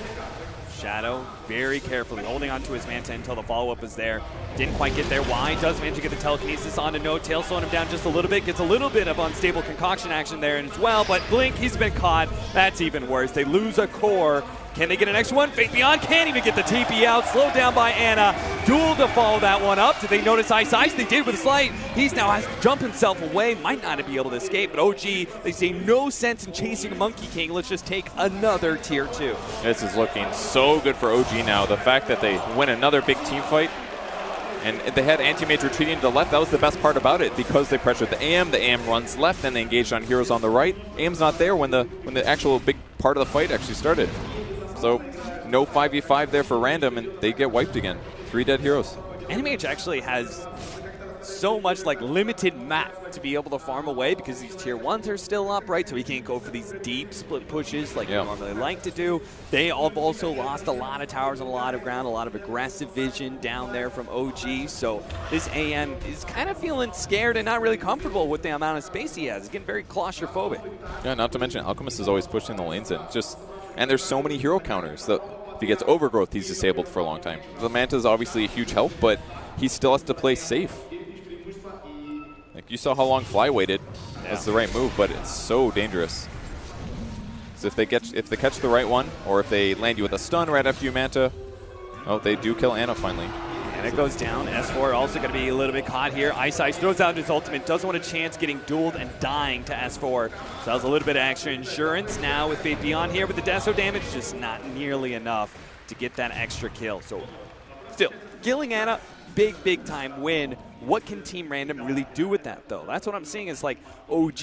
Shadow very carefully holding on to his Manta until the follow-up is there. Didn't quite get there. Why? Does manage to get the telekinesis on to No Tail, slowing him down just a little bit. Gets a little bit of unstable concoction action there as well, but Blink, he's been caught. That's even worse. They lose a core. Can they get an extra one? Faith Beyond can't even get the TP out. Slowed down by Ana. Duel to follow that one up. Did they notice Ice Ice? They did with a slight. He's now has to jump himself away. Might not be able to escape, but OG, they say no sense in chasing a Monkey King. Let's just take another tier 2. This is looking so good for OG now. The fact that they win another big team fight, and they had Anti-Mage retreating to the left. That was the best part about it, because they pressured the AM. The AM runs left, and they engaged on heroes on the right. AM's not there when the actual big part of the fight actually started. So no 5v5 there for Random, and they get wiped again. 3 dead heroes. Anti-Mage actually has so much like limited map to be able to farm away, because these tier 1s are still up, right? So he can't go for these deep split pushes like you normally like to do. They have also lost a lot of towers and a lot of ground, a lot of aggressive vision down there from OG. So this AM is kind of feeling scared and not really comfortable with the amount of space he has. He's getting very claustrophobic. Yeah, not to mention Alchemist is always pushing the lanes in. And there's so many hero counters. If he gets Overgrowth, he's disabled for a long time. The Manta is obviously a huge help, but he still has to play safe. Like, you saw how long Fly waited. That's the right move, but it's so dangerous. So if they catch the right one, or if they land you with a stun right after you Manta, oh, they do kill Ana finally. And it goes down. S4 also going to be a little bit caught here. Ice Ice throws out his ultimate. Doesn't want a chance getting dueled and dying to S4. So that was a little bit of extra insurance. Now with Faith Beyond here with the Deso damage, just not nearly enough to get that extra kill. So still, killing Ana, big time win. What can Team Random really do with that, though? That's what I'm seeing is like OG,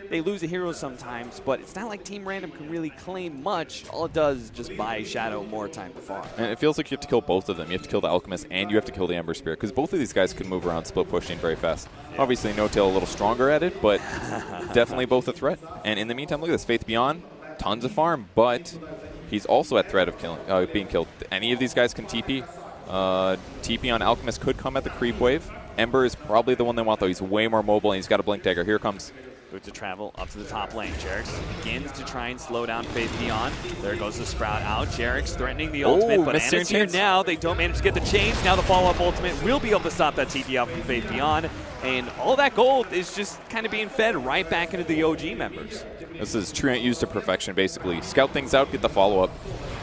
they lose a hero sometimes, but it's not like Team Random can really claim much. All it does is just buy Shadow more time to farm. And it feels like you have to kill both of them. You have to kill the Alchemist and you have to kill the Ember Spirit, because both of these guys can move around split pushing very fast. Yeah. Obviously, No Tail a little stronger at it, but definitely both a threat. And in the meantime, look at this. Faith Beyond, tons of farm, but he's also at threat of being killed. Any of these guys can TP. TP on Alchemist could come at the creep wave. Ember is probably the one they want, though. He's way more mobile, and he's got a Blink Dagger. Here comes. Boot to travel up to the top lane. Jerix begins to try and slow down Faith Beyond. There goes the Sprout out. Jerix threatening the ultimate, but Ana's here now. They don't manage to get the chains. Now the follow-up ultimate will be able to stop that TP out from Faith Beyond. And all that gold is just kind of being fed right back into the OG members. This is Treant used to perfection, basically. Scout things out, get the follow-up.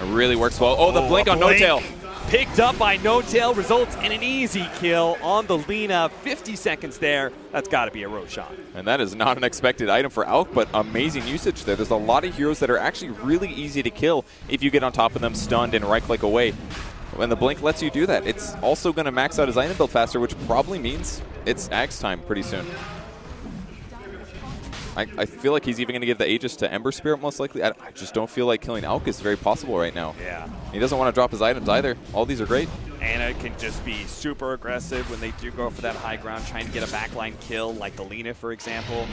It really works well. Oh, the blink on No Tail. Picked up by No Tail, results in an easy kill on the Lina. 50 seconds there. That's got to be a Roshan. And that is not an expected item for Alk, but amazing usage there. There's a lot of heroes that are actually really easy to kill if you get on top of them stunned and right-click away. And the Blink lets you do that. It's also going to max out his item build faster, which probably means it's Axe time pretty soon. I feel like he's even going to give the Aegis to Ember Spirit most likely. I just don't feel like killing Alk is very possible right now. Yeah. He doesn't want to drop his items either. All these are great. Ana can just be super aggressive when they do go for that high ground, trying to get a backline kill like the Lina, for example.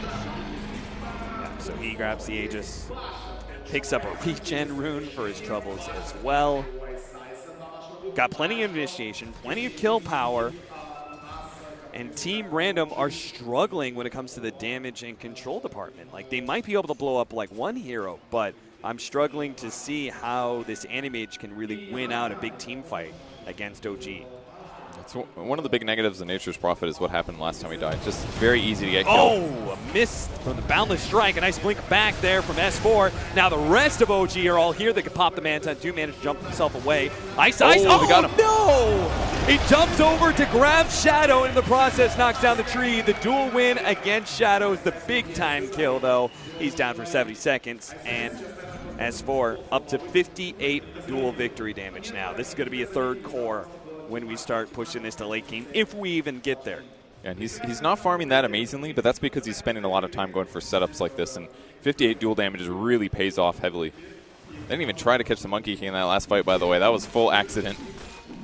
Yeah, so he grabs the Aegis, picks up a regen rune for his troubles as well. Got plenty of initiation, plenty of kill power. And Team Random are struggling when it comes to the damage and control department. Like, they might be able to blow up like one hero, but I'm struggling to see how this Anti-Mage can really win out a big team fight against OG. It's one of the big negatives of Nature's Prophet is what happened last time he died. Just very easy to get killed. Oh, a miss from the Boundless Strike. A nice blink back there from S4. Now the rest of OG are all here. They can pop the Manta. Do manage to jump himself away. Ice Ice. Oh, they got him. No! He jumps over to grab Shadow, and in the process knocks down the tree. The dual win against Shadow is the big time kill, though. He's down for 70 seconds, and S4 up to 58 dual victory damage now. This is going to be a third core when we start pushing this to late game, if we even get there. And he's not farming that amazingly, but that's because he's spending a lot of time going for setups like this, and 58 dual damage really pays off heavily. They didn't even try to catch the Monkey King in that last fight, by the way. That was full accident.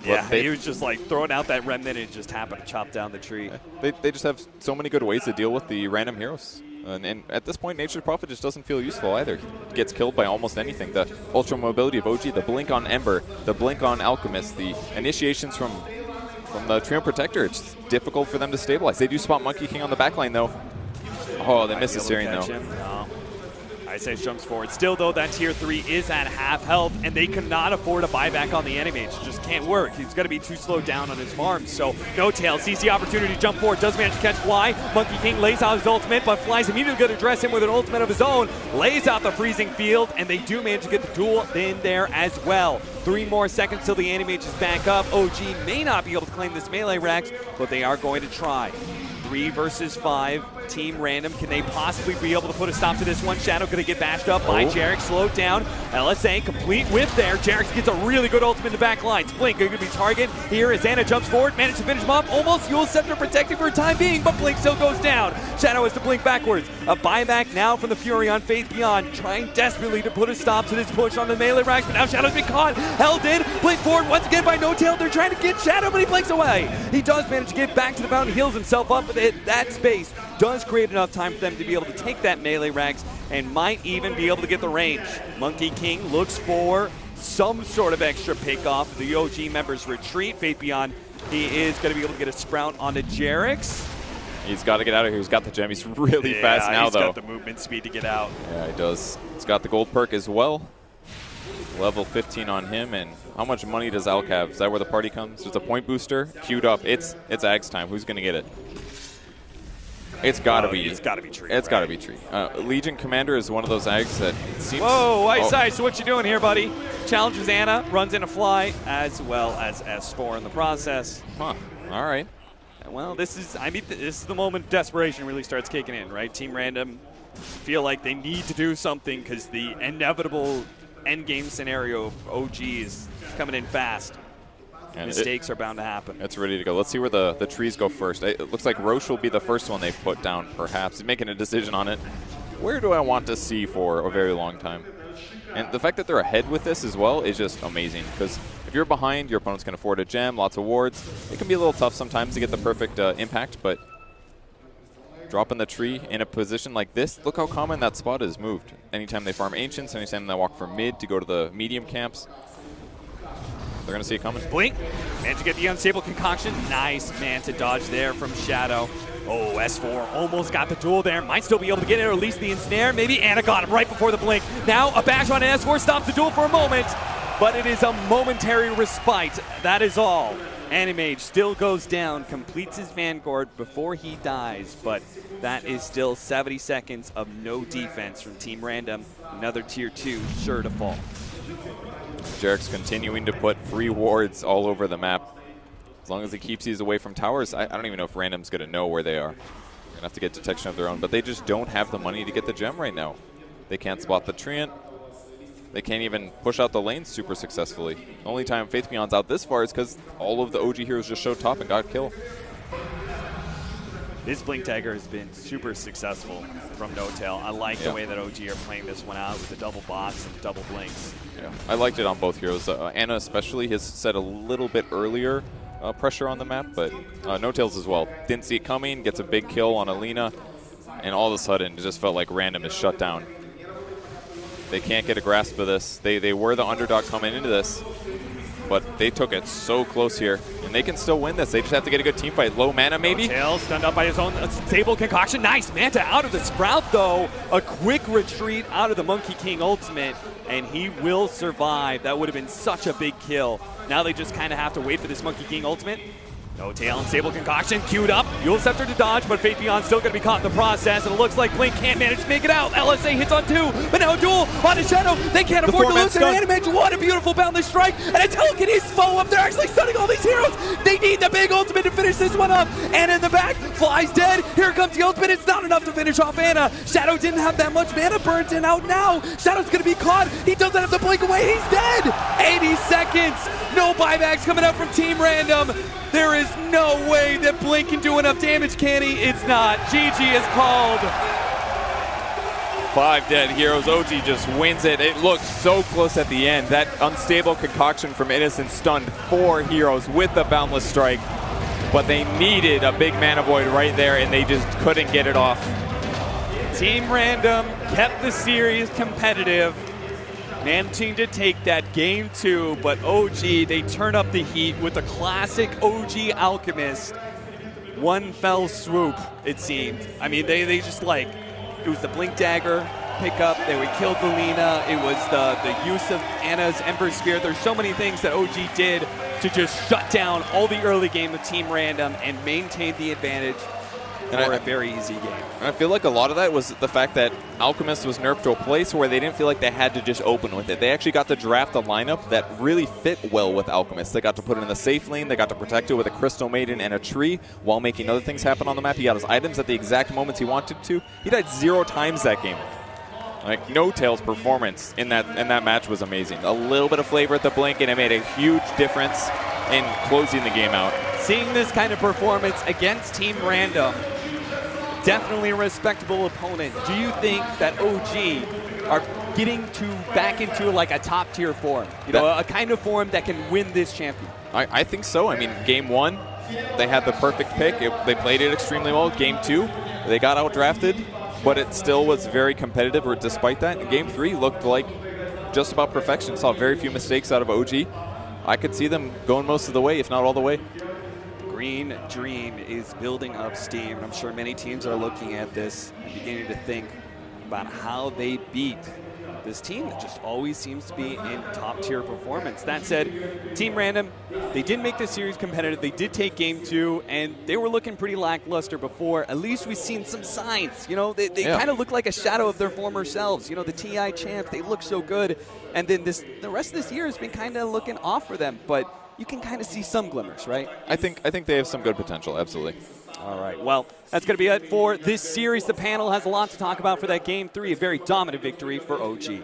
Yeah, he was just like throwing out that remnant and just happened to chop down the tree. They just have so many good ways to deal with the random heroes. And at this point, Nature's Prophet just doesn't feel useful either. He gets killed by almost anything. The Ultra Mobility of OG, the Blink on Ember, the Blink on Alchemist, the initiations from the Trio Protector. It's difficult for them to stabilize. They do spot Monkey King on the backline, though. Oh, they miss the Syrian, though. No. Ice Age jumps forward. Still, though, that tier 3 is at half health, and they cannot afford a buyback on the enemy. It just can't work. He's going to be too slowed down on his farms. So, No Tail sees the opportunity to jump forward, does manage to catch Fly. Monkey King lays out his ultimate, but Fly's immediately going to address him with an ultimate of his own. Lays out the freezing field, and they do manage to get the duel in there as well. 3 more seconds till the Animage is back up. OG may not be able to claim this melee Rax, but they are going to try. 3 versus 5. Team Random. Can they possibly be able to put a stop to this one? Shadow going to get bashed up by Jarek. Slowed down. LSA complete whiff there. Jarek gets a really good ultimate in the back lines. Blink going to be target here as Anna jumps forward. Managed to finish him off. Almost Yule Scepter protecting for a time being, but Blink still goes down. Shadow has to blink backwards. A buyback now from the Fury on Faith Beyond. Trying desperately to put a stop to this push on the melee racks, but now Shadow's been caught. Held in. Blink forward once again by No Tail. They're trying to get Shadow, but he blinks away. He does manage to get back to the mountain, heals himself up, but that space does create enough time for them to be able to take that melee Rax and might even be able to get the range. Monkey King looks for some sort of extra pick off. The OG members retreat. Faith Beyond, he is going to be able to get a sprout onto Jarex. He's got to get out of here. He's got the gem. He's really fast now, though. He's got the movement speed to get out. Yeah, he does. He's got the gold perk as well. Level 15 on him, and how much money does Alk have? Is that where the party comes? There's a point booster queued up. It's Ags time. Who's going to get it? It's got to be. It's got to be Tree. It's got to be Tree. Legion Commander is one of those Ags that it seems. Whoa, Ice. So what you doing here, buddy? Challenges Anna, runs in a Fly, as well as S4 in the process. Huh. All right. Well, this is the moment desperation really starts kicking in, right? Team Random feel like they need to do something because the inevitable endgame scenario of OG is coming in fast. And mistakes are bound to happen. It's ready to go. Let's see where the trees go first. It looks like Roche will be the first one they put down, perhaps. He's making a decision on it. Where do I want to see for a very long time? And the fact that they're ahead with this as well is just amazing, because if you're behind, your opponents can afford a gem, lots of wards. It can be a little tough sometimes to get the perfect impact, but dropping the tree in a position like this, look how common that spot is moved. Anytime they farm Ancients, anytime they walk from mid to go to the medium camps, they're going to see it coming. Blink, managed to get the unstable concoction. Nice Manta dodge there from Shadow. Oh, S4 almost got the duel there. Might still be able to get it, or at least the ensnare. Maybe Anna got him right before the blink. Now a bash on S4 stops the duel for a moment, but it is a momentary respite. That is all. Animage still goes down, completes his Vanguard before he dies, but that is still 70 seconds of no defense from Team Random. Another tier 2 sure to fall. Jarek's continuing to put free wards all over the map. As long as he keeps these away from towers, I don't even know if Random's going to know where they are. They're going to have to get detection of their own, but they just don't have the money to get the gem right now. They can't spot the Treant. They can't even push out the lanes super successfully. The only time Faith Beyond's out this far is because all of the OG heroes just showed top and got kill. This Blink Tagger has been super successful from No Tail. I like the way that OG are playing this one out with the double bots and double blinks. Yeah, I liked it on both heroes. Anna especially has set a little bit earlier pressure on the map, but No Tails as well. Didn't see it coming, gets a big kill on Alina, and all of a sudden it just felt like Random is shut down. They can't get a grasp of this. They were the underdog coming into this, but they took it so close here, and they can still win this. They just have to get a good team fight. Low mana, maybe? Tail stunned up by his own stable concoction. Nice Manta out of the Sprout, though. A quick retreat out of the Monkey King ultimate, and he will survive. That would have been such a big kill. Now they just kind of have to wait for this Monkey King ultimate. No tail, Unstable Concoction queued up. You'll Scepter to dodge, but Faith Beyond still going to be caught in the process. And it looks like Blink can't manage to make it out. LSA hits on 2, but now a duel on a Shadow. They can't afford to lose their animation. What a beautiful boundless strike. And a telekinesis follow-up. They're actually stunning all these heroes. They need the big ultimate to finish this one up. Anna in the back, Fly's dead. Here comes the ultimate. It's not enough to finish off Anna. Shadow didn't have that much mana, burns in out now. Shadow's going to be caught. He doesn't have to blink away. He's dead. 80 seconds. No buybacks coming up from Team Random. There is no way that Blink can do enough damage, can he? It's not. GG is called. 5 dead heroes. OG just wins it. It looked so close at the end. That Unstable Concoction from Innocent stunned 4 heroes with the Boundless Strike. But they needed a big mana void right there, and they just couldn't get it off. Team Random kept the series competitive, managing to take that game 2, but OG, they turn up the heat with the classic OG Alchemist. One fell swoop, it seemed. I mean, they just like, it was the Blink Dagger pickup, they would kill the Lina, it was the use of Anna's Ember Spear. There's so many things that OG did to just shut down all the early game of Team Random and maintain the advantage. For a very easy game. I feel like a lot of that was the fact that Alchemist was nerfed to a place where they didn't feel like they had to just open with it. They actually got to draft a lineup that really fit well with Alchemist. They got to put it in the safe lane, they got to protect it with a Crystal Maiden and a tree while making other things happen on the map. He got his items at the exact moments he wanted to. He died 0 times that game. Like, No Tail's performance in that match was amazing. A little bit of flavor at the Blink, and it made a huge difference in closing the game out. Seeing this kind of performance against Team Random, definitely a respectable opponent. Do you think that OG are getting back into like a top tier form? You know, a kind of form that can win this champion? I think so. I mean, game 1, they had the perfect pick. They played it extremely well. Game 2, they got outdrafted, but it still was very competitive despite that. And game 3 looked like just about perfection. Saw very few mistakes out of OG. I could see them going most of the way, if not all the way. Green Dream is building up steam, and I'm sure many teams are looking at this and beginning to think about how they beat this team that just always seems to be in top tier performance. That said, Team Random, they did make this series competitive. They did take game 2, and they were looking pretty lackluster before. At least we've seen some signs. You know, they kind of look like a shadow of their former selves. You know, the TI champs, they look so good, and then the rest of this year has been kind of looking off for them, but you can kind of see some glimmers, right? I think they have some good potential, absolutely. All right, well, that's going to be it for this series. The panel has a lot to talk about for that Game 3, a very dominant victory for OG.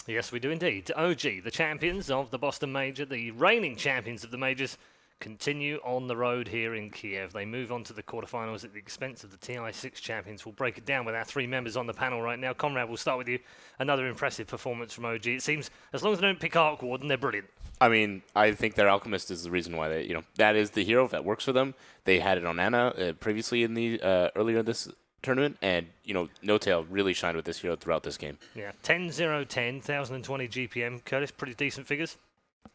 Yes, we do indeed. OG, the champions of the Boston Major, the reigning champions of the Majors, continue on the road here in Kiev. They move on to the quarterfinals at the expense of the TI6 champions. We'll break it down with our 3 members on the panel right now. Conrad, we'll start with you. Another impressive performance from OG. It seems as long as they don't pick Arc Warden, they're brilliant. I mean, I think their Alchemist is the reason why they, that is the hero that works for them. They had it on Anna previously in the earlier this tournament, and No Tail really shined with this hero throughout this game. Yeah, 10-0-10, 1020 GPM. Curtis, pretty decent figures.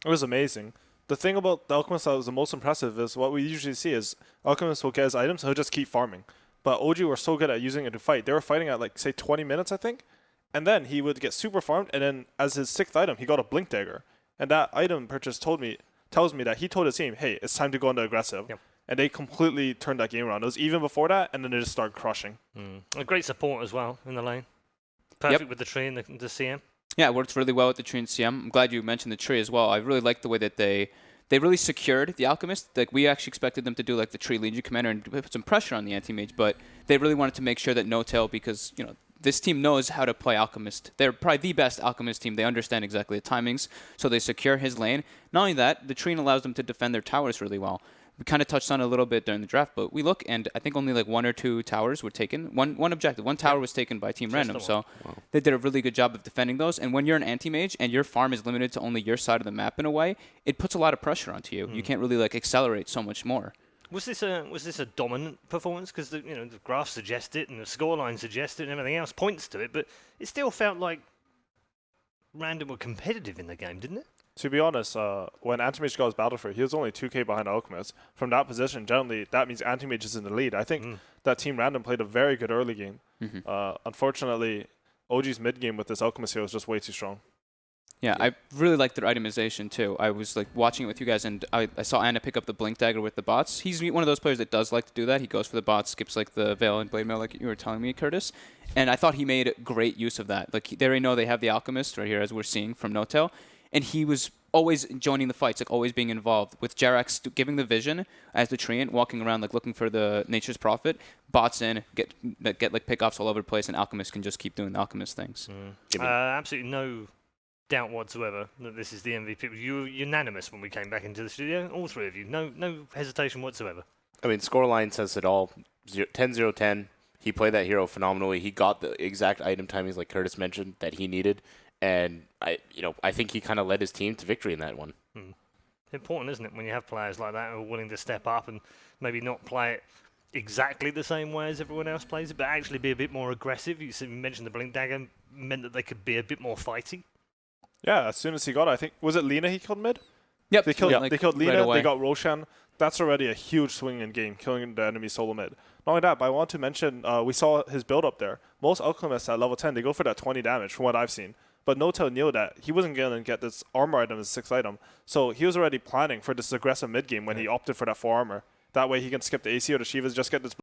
It was amazing. The thing about the Alchemist that was the most impressive is what we usually see is Alchemist will get his items, he'll just keep farming. But OG were so good at using it to fight. They were fighting at like, say, 20 minutes, I think. And then he would get super farmed, and then as his 6th item, he got a Blink Dagger. And that item purchase tells me that he told his team, hey, it's time to go into aggressive. Yep. And they completely turned that game around. It was even before that, and then they just started crushing. A great support as well in the lane. Perfect with the tree and the CM. Yeah, it works really well with the tree and CM. I'm glad you mentioned the tree as well. I really like the way that they really secured the Alchemist. Like, we actually expected them to do like the Tree Legion Commander and put some pressure on the anti-mage, but they really wanted to make sure that No Tail, because this team knows how to play Alchemist. They're probably the best Alchemist team. They understand exactly the timings, so they secure his lane. Not only that, the Tree allows them to defend their towers really well. We kind of touched on it a little bit during the draft, but we look, and I think only like 1 or 2 towers were taken. One objective, 1 tower was taken by Team Random, so they did a really good job of defending those. And when you're an anti-mage and your farm is limited to only your side of the map in a way, it puts a lot of pressure onto you. You can't really like accelerate so much more. Was this a dominant performance? Because the graphs suggest it and the scoreline suggests it and everything else points to it, but it still felt like Random were competitive in the game, didn't it? To be honest, when Anti-Mage got his Battlefield, he was only 2k behind Alchemist. From that position, generally, that means Anti-Mage is in the lead. I think that Team Random played a very good early game. Unfortunately, OG's mid game with this Alchemist hero is just way too strong. Yeah, I really like their itemization too. I was like watching it with you guys, and I saw Anna pick up the Blink Dagger with the bots. He's one of those players that does like to do that. He goes for the bots, skips like the Veil and Blade Mail, like you were telling me, Curtis. And I thought he made great use of that. Like they already know they have the Alchemist right here, as we're seeing from Notel, and he was always joining the fights, like always being involved. With Jerax giving the vision as the Treant, walking around like looking for the Nature's Prophet, bots in, get like pickoffs all over the place, and Alchemist can just keep doing the Alchemist things. Absolutely no doubt whatsoever that this is the MVP. You were unanimous when we came back into the studio, all three of you. No hesitation whatsoever. I mean, scoreline says it all. 10-0-10. He played that hero phenomenally. He got the exact item timings, like Curtis mentioned, that he needed, and I think he kind of led his team to victory in that one. Important, isn't it, when you have players like that who are willing to step up and maybe not play it exactly the same way as everyone else plays it, but actually be a bit more aggressive. You mentioned the Blink Dagger meant that they could be a bit more fighty. Yeah, as soon as he got it, I think, was it Lina he killed mid? Yep. They killed Lina, right they got Roshan. That's already a huge swing in game, killing the enemy solo mid. Not only that, but I want to mention, we saw his build up there. Most Alchemists at level 10, they go for that 20 damage from what I've seen. But Notel knew that he wasn't going to get this armor item as 6th item. So he was already planning for this aggressive mid game when he opted for that 4 armor. That way he can skip the AC or the Shivas, just get this